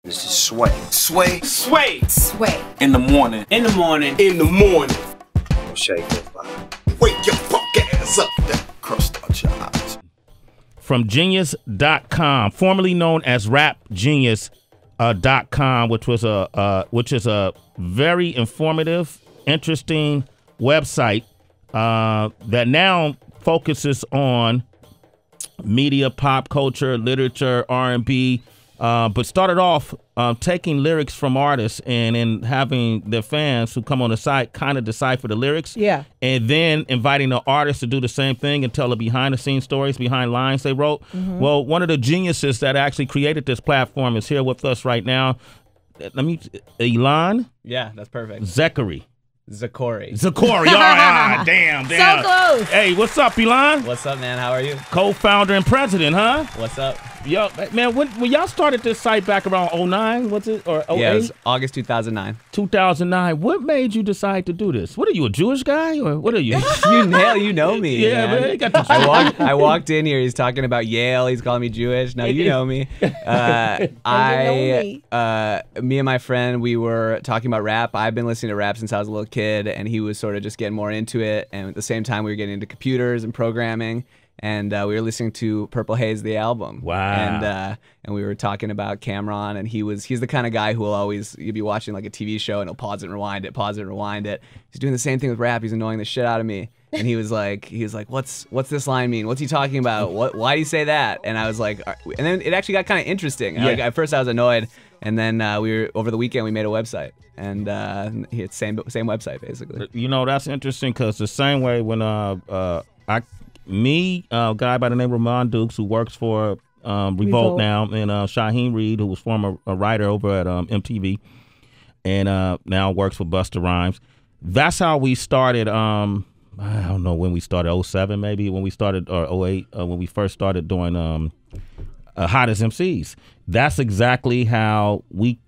This is Sway. Sway. Sway. Sway. In the morning. In the morning. In the morning. Don't shake your body. Wake your fuck ass up. That crust out your eyes. From Genius.com, formerly known as RapGenius.com, which is a very informative, interesting website that now focuses on media, pop culture, literature, R&B, but started off taking lyrics from artists and then having their fans who come on the site kind of decipher the lyrics. Yeah. And then inviting the artists to do the same thing and tell the behind-the-scenes stories, behind lines they wrote. Well, one of the geniuses that actually created this platform is here with us right now. Ilan? Yeah, that's perfect. Zechory. Zechory. Zechory. All right. Damn. So close. Hey, what's up, Ilan? What's up, man? How are you? Co-founder and president, huh? What's up? Yo, man, when y'all started this site back around 09, what's it, or 08? Yeah, it was August 2009. 2009. What made you decide to do this? What are you, a Jewish guy, or what are you? You know me. Yeah, man. You got the I walked in here. He's talking about Yale. He's calling me Jewish. Now you know me. Me and my friend, we were talking about rap. I've been listening to rap since I was a little kid, and he was sort of just getting more into it. And at the same time, we were getting into computers and programming. And we were listening to Purple Haze, the album. Wow. And we were talking about Cameron, and he's the kind of guy who will always, you'll be watching like a TV show and he'll pause it and rewind it, pause it and rewind it. He's doing the same thing with rap. He's annoying the shit out of me. And he was like, what's this line mean? What's he talking about? Why do you say that? And I was like, and then it actually got kind of interesting. Yeah. Like, at first I was annoyed, and then over the weekend we made a website, and it's same website basically. You know, that's interesting because the same way when a guy by the name of Ramon Dukes, who works for Revolt now, and Shaheem Reed, who was former writer over at MTV, and now works for Busta Rhymes. That's how we started. I don't know when we started, 07 maybe, when we started, or 08, when we first started doing Hottest MCs. That's exactly how we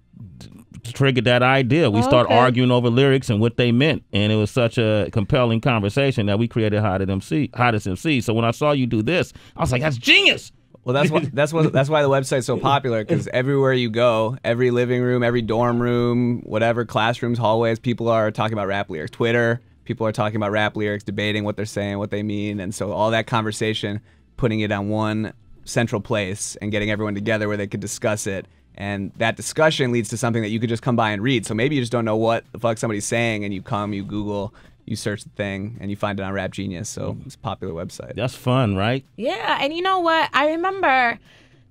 triggered that idea. We started arguing over lyrics and what they meant, and it was such a compelling conversation that we created Hottest MC. So when I saw you do this, I was like, that's genius. Well, that's why the website's so popular, because everywhere you go, every living room, every dorm room, whatever, classrooms, hallways, people are talking about rap lyrics. Twitter, people are talking about rap lyrics, debating what they're saying, what they mean, and so all that conversation, putting it on one central place and getting everyone together where they could discuss it. And that discussion leads to something that you could just come by and read. So maybe you just don't know what the fuck somebody's saying, and you Google, you search the thing, and you find it on Rap Genius. So it's a popular website. That's fun, right? Yeah, and you know what? I remember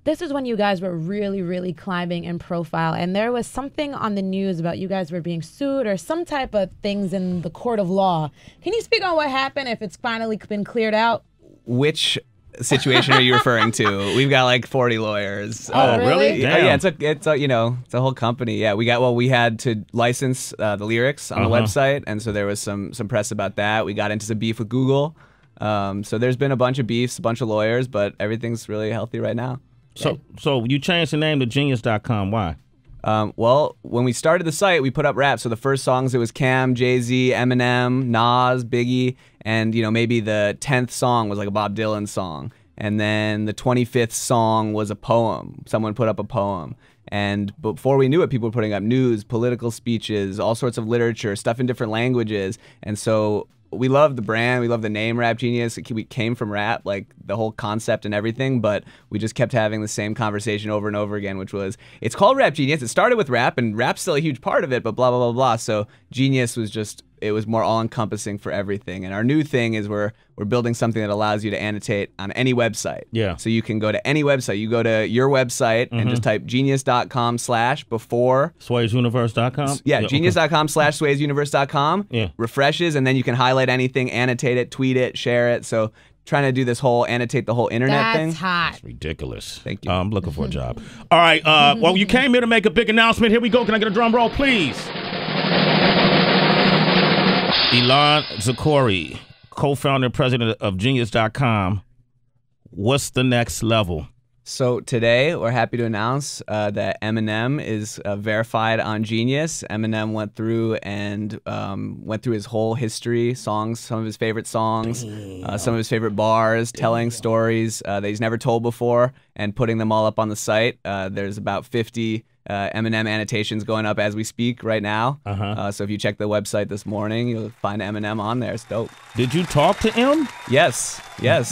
this is when you guys were really, really climbing in profile, and there was something on the news about you guys were being sued or some type of things in the court of law. Can you speak on what happened, if it's finally been cleared out? Which situation are you referring to? We've got like 40 lawyers. Oh, really? Damn. Yeah, it's a whole company. Yeah, we had to license the lyrics on the website, and so there was some press about that. We got into some beef with Google. So there's been a bunch of beefs, a bunch of lawyers, but everything's really healthy right now. So you changed the name to Genius.com. Why? Well, when we started the site, we put up rap. So the first songs, it was Cam, Jay-Z, Eminem, Nas, Biggie, and maybe the 10th song was like a Bob Dylan song. And then the 25th song was a poem. Someone put up a poem. And before we knew it, people were putting up news, political speeches, all sorts of literature, stuff in different languages. And so we love the brand, we love the name Rap Genius. We came from rap, like the whole concept and everything, but we just kept having the same conversation over and over again, which was, it's called Rap Genius. It started with rap, and rap's still a huge part of it, but blah, blah, blah, blah. So Genius was just, it was more all-encompassing for everything. And our new thing is we're building something that allows you to annotate on any website. Yeah. So you can go to any website. You go to your website and just type genius.com/before. SwaysUniverse.com? Yeah, genius.com/SwaysUniverse.com. Yeah. Refreshes, and then you can highlight anything, annotate it, tweet it, share it. So trying to do this whole annotate the whole internet thing. That's hot. It's ridiculous. Thank you. I'm looking for a job. All right. Well, you came here to make a big announcement. Here we go. Can I get a drum roll, please? Ilan Zechory, co-founder and president of Genius.com. What's the next level? So today, we're happy to announce that Eminem is verified on Genius. Eminem went through his whole history, songs, some of his favorite songs, some of his favorite bars, telling stories that he's never told before, and putting them all up on the site. There's about 50 Eminem annotations going up as we speak right now. So if you check the website this morning, you'll find Eminem on there. It's dope. Did you talk to M? Yes.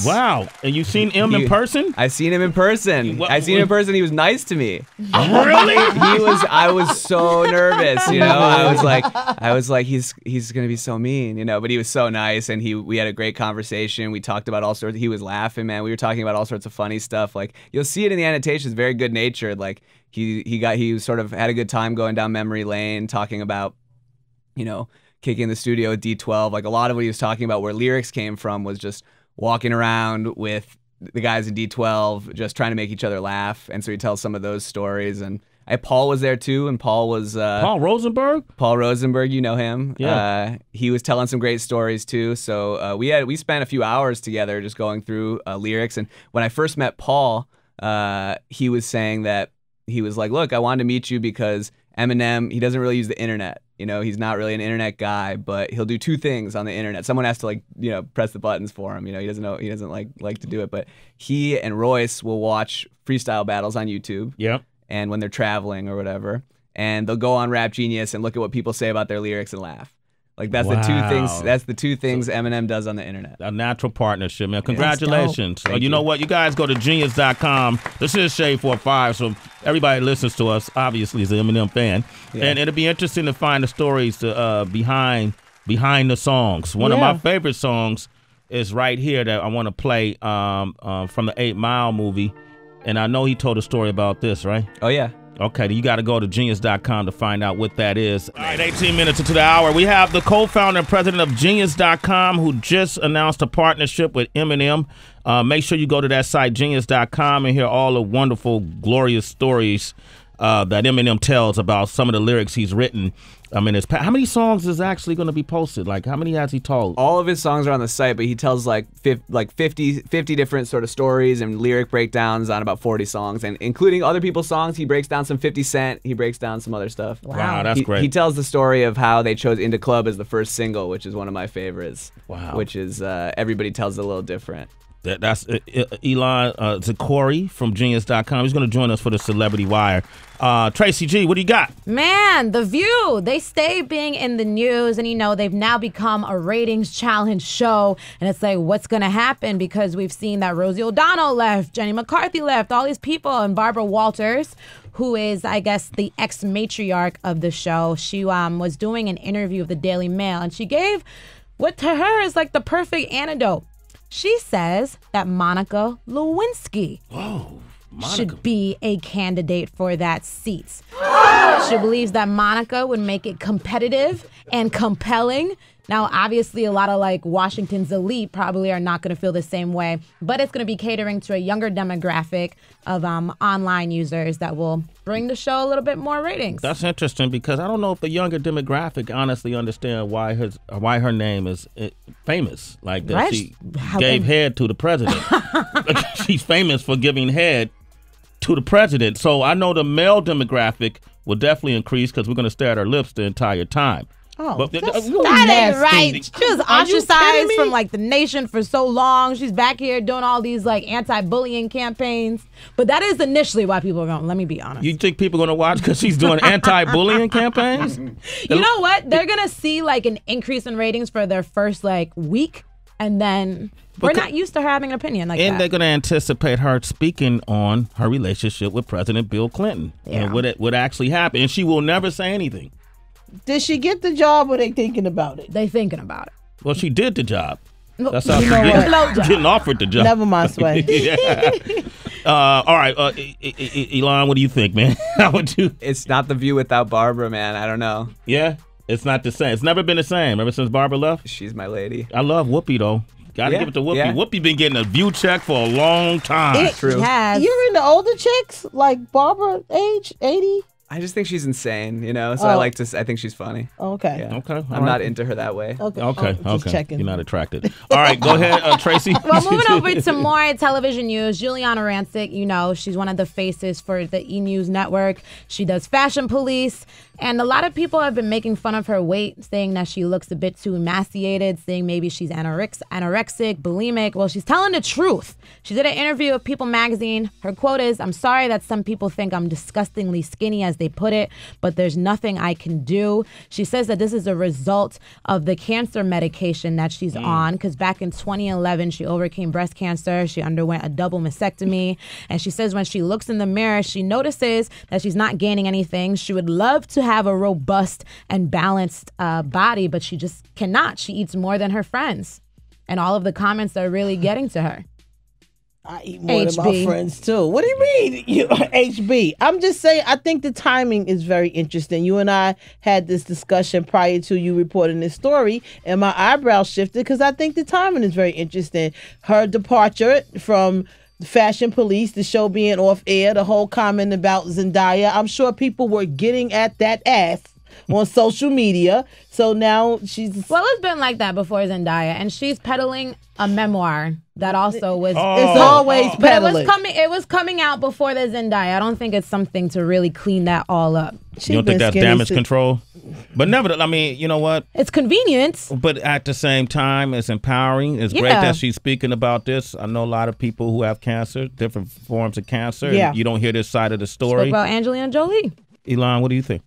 Wow. And you seen M in person? I seen him in person. I seen him in person. He was nice to me. Really? I was so nervous, you know. I was like, he's gonna be so mean, you know. But he was so nice, and we had a great conversation. We talked about all sorts. He was laughing, man. We were talking about all sorts of funny stuff. Like you'll see it in the annotations. Very good natured. Like he sort of had a good time going down memory lane, talking about, you know, kicking the studio at D12. Like a lot of what he was talking about, where lyrics came from, was just walking around with the guys in D12, just trying to make each other laugh. And so he tells some of those stories. And Paul was there too, and Paul was Paul Rosenberg. Paul Rosenberg, you know him. Yeah. He was telling some great stories too. So we spent a few hours together just going through lyrics. And when I first met Paul, he was saying that he was like, "Look, I wanted to meet you because Eminem, he doesn't really use the internet. You know, he's not really an internet guy, but he'll do two things on the internet. Someone has to, like, you know, press the buttons for him. You know, he doesn't like to do it. But he and Royce will watch freestyle battles on YouTube. Yep. And when they're traveling or whatever, and they'll go on Rap Genius and look at what people say about their lyrics and laugh. Like that's the two things. That's the two things Eminem does on the internet. A natural partnership, man. Congratulations. Thank You know what? You guys go to genius.com. This is Shade 45, so everybody listens to us obviously is an Eminem fan, and it'll be interesting to find the stories behind the songs. One of my favorite songs is right here that I want to play from the 8 Mile movie, and I know he told a story about this, right? Oh yeah. Okay, you got to go to genius.com to find out what that is. All right, 18 minutes into the hour. We have the co-founder and president of genius.com who just announced a partnership with Eminem. Make sure you go to that site, genius.com, and hear all the wonderful, glorious stories that Eminem tells about some of the lyrics he's written. I mean, how many songs is actually going to be posted? Like, how many has he told? All of his songs are on the site, but he tells like 50 different sort of stories and lyric breakdowns on about 40 songs, and including other people's songs. He breaks down some 50 Cent. He breaks down some other stuff. Wow, that's great. He tells the story of how they chose Into Club as the first single, which is one of my favorites. Wow. Which is everybody tells it a little different. That's Ilan Zechory from genius.com. He's going to join us for the Celebrity Wire. Tracy G, what do you got? Man, The View. They stay being in the news, and you know, they've now become a ratings challenge show. And it's like, what's going to happen? Because we've seen that Rosie O'Donnell left, Jenny McCarthy left, all these people, and Barbara Walters, who is, I guess, the ex-matriarch of the show. She was doing an interview with the Daily Mail, and she gave what to her is like the perfect antidote. She says that Monica Lewinsky should be a candidate for that seat. She believes that Monica would make it competitive and compelling. Now, obviously, a lot of like Washington's elite probably are not going to feel the same way, but it's going to be catering to a younger demographic of online users that will bring the show a little bit more ratings. That's interesting because I don't know if the younger demographic honestly understand why her name is famous. Like that, Right? she gave head to the president. She's famous for giving head to the president. So I know the male demographic will definitely increase because we're going to stare at her lips the entire time. Oh, But that That ain't right. She was Are you kidding ostracized me? from like the nation for so long. She's back here doing all these like anti-bullying campaigns. But that is initially why people are going. Let me be honest. You think people are going to watch because she's doing anti-bullying campaigns? You know what? They're gonna see like an increase in ratings for their first like week, and then we're not used to her having an opinion like And that. they're going to anticipate her speaking on her relationship with President Bill Clinton and what actually happened. And she will never say anything. Did she get the job or they thinking about it? They thinking about it. Well, she did the job. No, That's how you she know did. what? Getting offered the job. Never mind, Sway. Yeah. All right, Ilan, what do you think, man? How would you? It's not The View without Barbara, man. I don't know. Yeah, it's not the same. It's never been the same ever since Barbara left. She's my lady. I love Whoopi though. Got to Yeah, give it to Whoopi. yeah. Whoopi been getting a view check for a long time. True. Yes. You're in the older chicks, like Barbara, age 80? I just think she's insane, you know. So I think she's funny. Okay. Yeah. Okay, all I'm right. not into her that way. Okay. Okay, Just okay. checking. You're not attracted. All right, go ahead, Tracy. Well, moving over to more television news, Juliana Rancic, you know, she's one of the faces for the E! News Network. She does Fashion Police, and a lot of people have been making fun of her weight, saying that she looks a bit too emaciated, saying maybe she's anorexic, bulimic. Well, she's telling the truth. She did an interview with People magazine. Her quote is, "I'm sorry that some people think I'm disgustingly skinny as they put it, but there's nothing I can do. She says that this is a result of the cancer medication that she's on, because back in 2011, she overcame breast cancer. She underwent a double mastectomy. And she says when she looks in the mirror, she notices that she's not gaining anything. She would love to have a robust and balanced body, but she just cannot. She eats more than her friends. And all of the comments are really getting to her. I eat more than my friends too. What do you mean, HB? I'm just saying, I think the timing is very interesting. You and I had this discussion prior to you reporting this story, and my eyebrows shifted because I think the timing is very interesting. Her departure from Fashion Police, the show being off air, the whole comment about Zendaya. I'm sure people were getting at that ass on social media. So now she's... Well, it's been like that before Zendaya, and she's peddling a memoir that also was... It's always peddling. But it was coming out before the Zendaya. I don't think it's something to really clean that all up. You don't think that's damage control? But nevertheless, I mean, you know what? It's convenience. But at the same time, it's empowering. It's great that she's speaking about this. I know a lot of people who have cancer, different forms of cancer. Yeah. And you don't hear this side of the story. Spoke about Angelina Jolie. Elon, what do you think?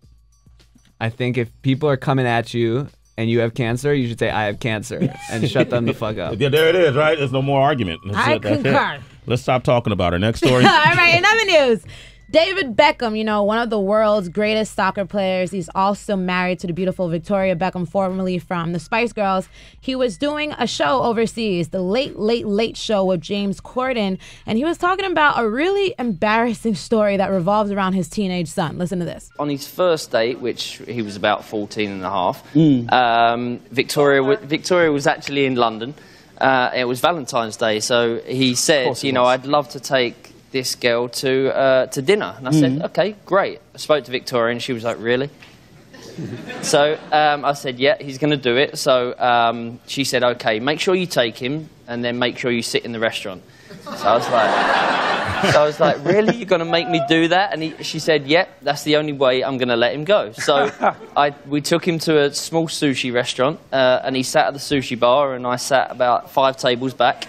I think if people are coming at you and you have cancer, you should say, I have cancer, and shut them the fuck up. Yeah, there it is, right? There's no more argument. I concur. Let's stop talking about her. Next story. All right, in other news, David Beckham, you know, one of the world's greatest soccer players. He's also married to the beautiful Victoria Beckham, formerly from the Spice Girls. He was doing a show overseas, the Late, Late, Late Show with James Corden, and he was talking about a really embarrassing story that revolves around his teenage son. Listen to this. On his first date, which he was about 14 and a half, Victoria was actually in London. It was Valentine's Day, so he said, you know, I'd love to take this girl to dinner. And I said, okay, great. I spoke to Victoria and she was like, really? So I said, yeah, he's going to do it. So she said, okay, make sure you take him and then make sure you sit in the restaurant. So I was like, really? You're going to make me do that? And she said, yep, that's the only way I'm going to let him go. So we took him to a small sushi restaurant and he sat at the sushi bar and I sat about 5 tables back.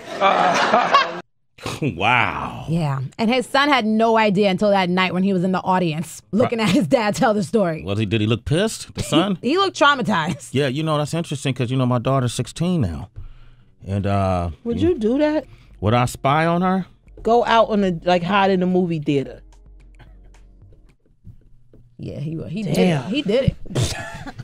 Wow. Yeah. And his son had no idea until that night when he was in the audience looking at his dad tell the story. Did he look pissed, the son? He looked traumatized. Yeah, you know, that's interesting because, you know, my daughter's 16 now. And would you do that? Would I spy on her? Go out on hide in the movie theater. Yeah, he did it. He did it.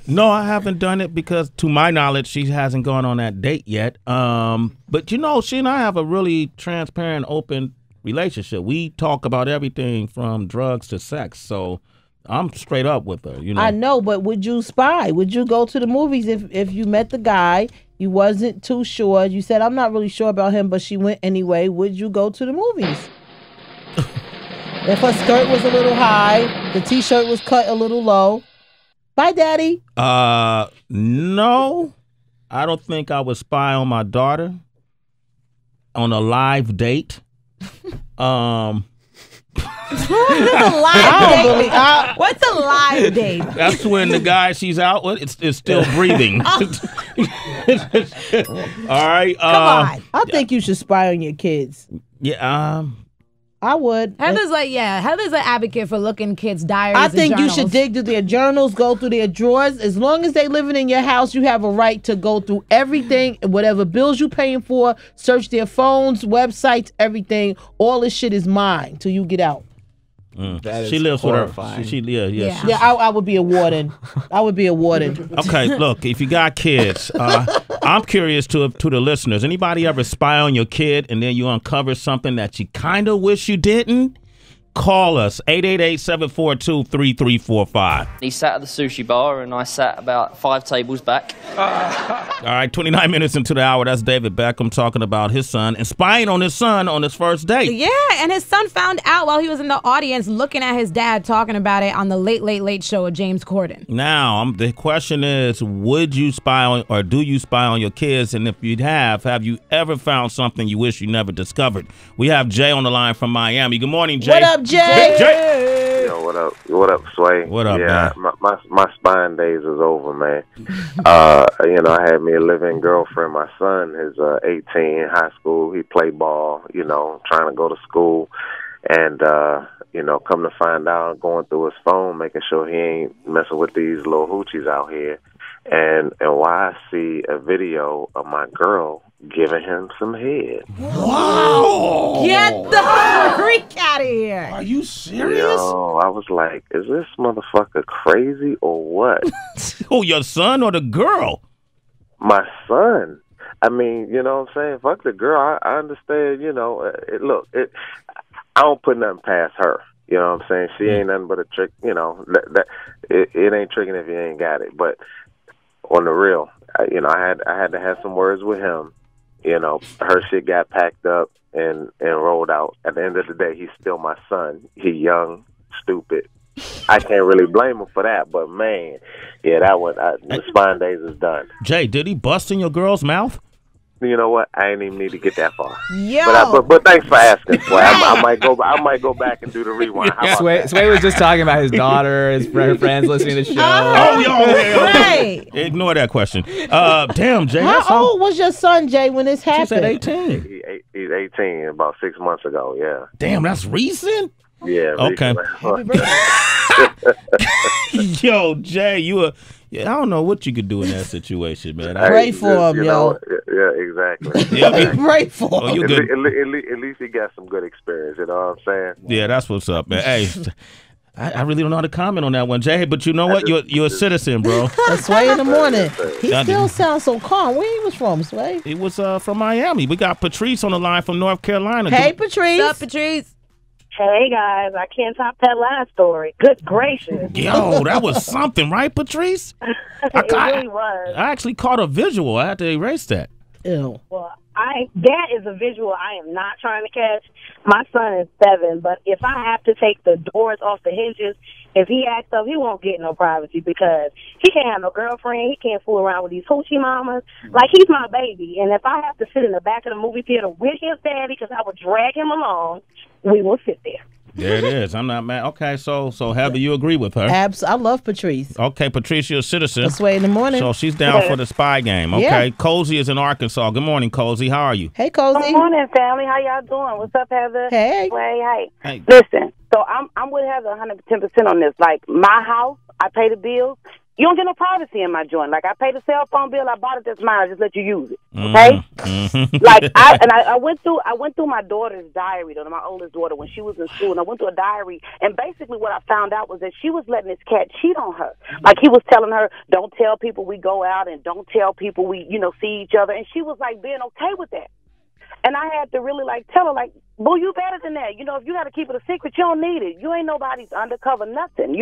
No, I haven't done it because, to my knowledge, she hasn't gone on that date yet. But, you know, she and I have a really transparent, open relationship. We talk about everything from drugs to sex. So I'm straight up with her, you know. I know, but would you spy? Would you go to the movies if you met the guy, you wasn't too sure, you said, I'm not really sure about him, but she went anyway, would you go to the movies? If her skirt was a little high, the T-shirt was cut a little low. Bye, Daddy. No. I don't think I would spy on my daughter on a live date. What's a live date? What's a live date? That's when the guy she's out with is still breathing. All right. Come on. I think you should spy on your kids. Yeah. I would. Heather's an advocate for looking kids' diaries. I think and you should dig through their journals, go through their drawers. As long as they living in your house, you have a right to go through everything, whatever bills you paying for, search their phones, websites, everything. All this shit is mine till you get out. She lives horrifying. with her. Yeah, I would be a warden. I would be a warden. Okay, look, if you got kids, I'm curious to the listeners. Anybody ever spy on your kid and then you uncover something that you kind of wish you didn't? Call us, 888-742-3345. He sat at the sushi bar and I sat about 5 tables back. All right, 29 minutes into the hour, that's David Beckham talking about his son and spying on his son on his first date. Yeah, and his son found out while he was in the audience looking at his dad talking about it on the Late, Late, Late Show with James Corden. Now, the question is, would you spy on, or do you spy on your kids? And if you have you ever found something you wish you never discovered? We have Jay on the line from Miami. Good morning, Jay. What up, Jay? Yo, what up? What up, Sway? What up, man? My spying days is over, man. You know, I had me a living girlfriend. My son is 18, high school. He play ball, you know, trying to go to school. And, you know, come to find out, going through his phone, making sure he ain't messing with these little hoochies out here. And why I see a video of my girl giving him some head. Wow! Get the freak out of here! Are you serious? Yo, I was like, is this motherfucker crazy or what? Oh, your son or the girl? My son. I mean, you know what I'm saying? Fuck the girl. I understand, you know. I don't put nothing past her. You know what I'm saying? She ain't nothing but a trick, you know. It ain't tricking if you ain't got it. But on the real, you know, I had to have some words with him. You know, her shit got packed up and rolled out. At the end of the day, he's still my son. He young, stupid. I can't really blame him for that. But man, yeah, that one, the spine days is done. Jay, did he bust in your girl's mouth? You know what? I ain't even need to get that far. Yo. But thanks for asking, Sway. I might go back and do the rewind. How about Sway was just talking about his daughter, his friends listening to the show. Right. Ignore that question. Damn, Jay. How old was your son, Jay, when this happened? She said 18. He's 18, about 6 months ago. Yeah. Damn, that's recent. Yeah. Okay. Yo, Jay, I don't know what you could do in that situation, man. Pray for him, yo. Yeah, exactly. Yeah, pray for him. Oh, you good. At least he got some good experience. You know what I'm saying? Yeah, that's what's up, man. Hey, I really don't know how to comment on that one, Jay. But you know what? You're a citizen, bro. That's Sway in the morning. He still sounds so calm. Where he was from, Sway? He was from Miami. We got Patrice on the line from North Carolina. Hey, Patrice. What's up, Patrice? Hey, guys. I can't top that last story. Good gracious. Yo, that was something, right, Patrice? It really was. I actually caught a visual. I had to erase that. Ew. Well, that is a visual I am not trying to catch. My son is 7, but if I have to take the doors off the hinges, if he acts up, he won't get no privacy because he can't have no girlfriend. He can't fool around with these hoochie mamas. Like, he's my baby. And if I have to sit in the back of the movie theater with his daddy because I would drag him along, we will sit there. There it is. I'm not mad. Okay, so Heather, you agree with her? I love Patrice. Okay, Patrice, you're a citizen. That's Sway in the morning. So she's down for the spy game. Okay, Yeah. Cozy is in Arkansas. Good morning, Cozy. How are you? Hey, Cozy. Good morning, family. How y'all doing? What's up, Heather? Hey. Hey. Listen, so I'm with Heather 110% on this. Like, my house, I pay the bills. You don't get no privacy in my joint. Like, I pay the cell phone bill. I bought it. That's mine. I just let you use it. Okay. Like, I went through my daughter's diary, though, my oldest daughter, when she was in school, and I went through a diary, and basically what I found out was that she was letting this cat cheat on her. Like, he was telling her, "Don't tell people we go out, and don't tell people we, see each other," and she was like being okay with that. And I had to really tell her, boo, you better than that. If you got to keep it a secret, you don't need it. You ain't nobody's undercover nothing.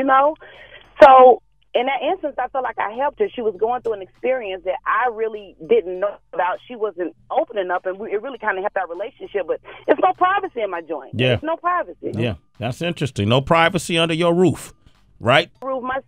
So. In that instance, I felt like I helped her. She was going through an experience that I really didn't know about. She wasn't opening up, and it really kind of helped our relationship. But it's no privacy in my joint. Yeah. There's no privacy. Yeah, that's interesting. No privacy under your roof, right? My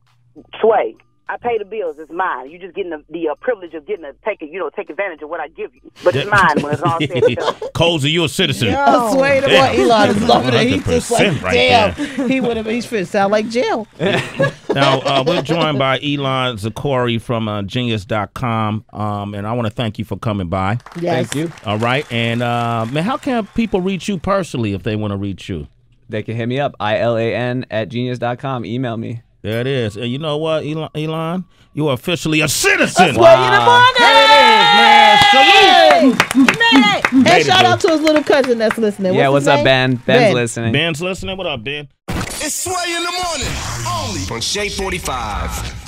Sway. I pay the bills. It's mine. You just getting the privilege of getting to take advantage of what I give you. But it's mine when it's all said and done. Cozy, you a citizen. I swear to God, Elon is loving it. He's just like, right damn. there. He's fit sound like jail. Now, we're joined by Ilan Zechory from Genius.com, and I want to thank you for coming by. Yes. Thank you. All right, and man, how can people reach you personally if they want to reach you? They can hit me up, ilan@genius.com. Email me. There it is. And you know what, Ilan? You are officially a citizen. Sway in the morning. There it is, man. Salute. And shout out to his little cousin that's listening. What's up, Ben? Ben's listening. Ben's listening. What up, Ben? It's Sway in the morning, only on Shade 45.